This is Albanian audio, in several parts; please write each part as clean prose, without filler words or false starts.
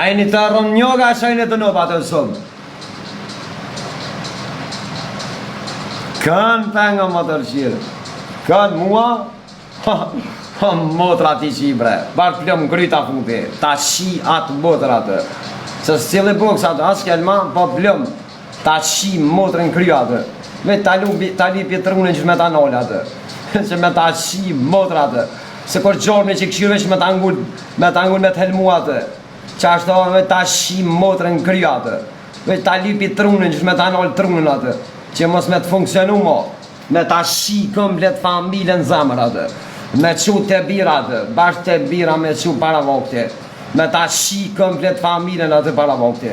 Ajni të rrëm njoga, shajnë të nëpa të nësëm. Kënë të nga më tërqirë. Kënë mua, motra ti qi bre. Barë plëm ngryta futi, ta shi atë motra të. Se s'cili boks atë, asë kjelma, po plëm, ta shi motrën kry atë. Me ta lipi trunën që me ta nolë atë. Që me ta shi motra atë. Se kur gjorme që këshirve që me ta ngull me të helmu atë. Që ashtu me ta shi motrën kry atë. Me ta lipi trunën që me ta nolë trunën atë. Që mos me të funksionu mo. Me ta shi komplet familjen zamër atë. Me qu të bira atë. Bashkë të bira me qu para vokte. Me ta shi komplet familjen atë para vokte.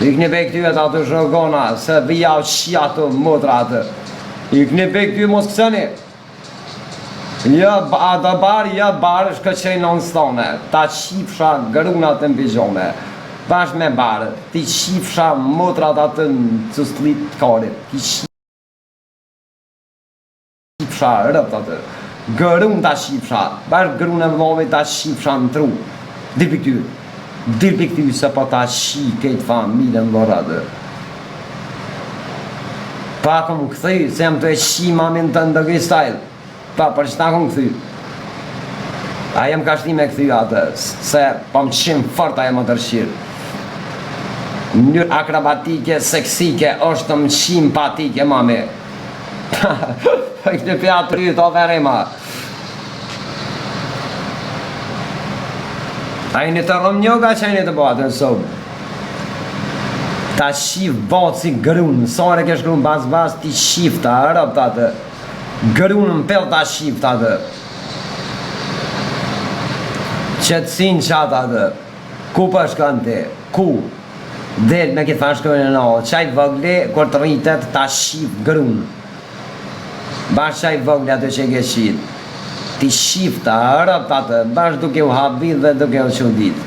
I këni pe këtyve të atë shogona. Se vija o shi atë motra atë. I këni pe këtyve mos kësëni. Ja, atë barë, ja barë, shkëqej në nëstone. Ta shifësha grunat në pijone. Bash me barë, ti shifësha motrat atë në custlit të karit. Ti shifësha rëpt atë. Grun ta shifësha. Bash grun e vlove ta shifësha në tru. Dirë për këty se po ta shi këtë familjen lor atë. Pa kom këthy, se jam të e shi mamin të ndëgëj stajl. Pa, për që ta kom këthy. A jem ka shti me këthy atë, se po më qim fort a jem o tërshirë. Mënyrë akrobatike, seksike, është më qim patike, mami. Këtë për atë rrë të overima. A i një të rëm njoga që a i një të bëhatë në sobë. Ta shif batë si grunë, sare kesh grunë bas, ti shif ta rëp të atë. Grunë më pel ta shif të atë. Qëtësin qatë atë. Ku për shkën ti? Ku? Del me këtë fashkojnë në o. Qaj vëgle, kur të rritet, ta shif grunë. Bash qaj vëgle atë që ke shit. Ti shif ta rëp të atë. Bash duke u habit dhe duke u qëndit.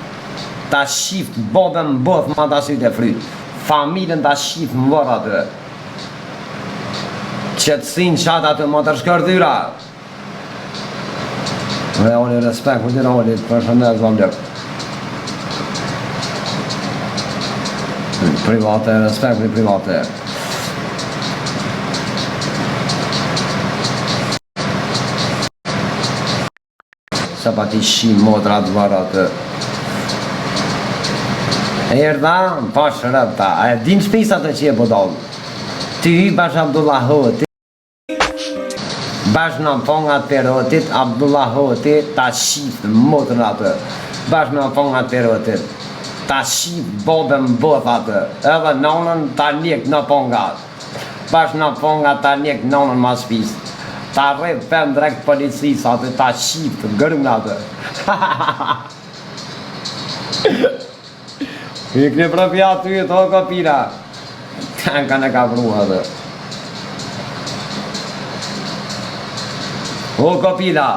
Ta shif bobën both ma ta sytë e fryt. Familjen ta shif më vërë atë. Qëtësin qatë atë më të shkërdyra. Dhe oli respekt, për tira oli, për shëndet zëmlek. Private, respekt për private. Se pa ti shi modrat varat. E erda, pa shërëpta, a e din shpisat e që e podallë. Ty hy bash Abdullahotit. Bash në fongat perotit, Abdullahotit, ta shif motrën atë. Bash në fongat perotit. Ta shif bobën both atë. Edhe nonën ta njek në fongat. Bash në fongat ta njek nonën ma shpis. Ta rrët për drekt policis atë, ta shif të gërën atë. I këni prëpja ty e to kopira. Ka në ka prua atë. O kopira.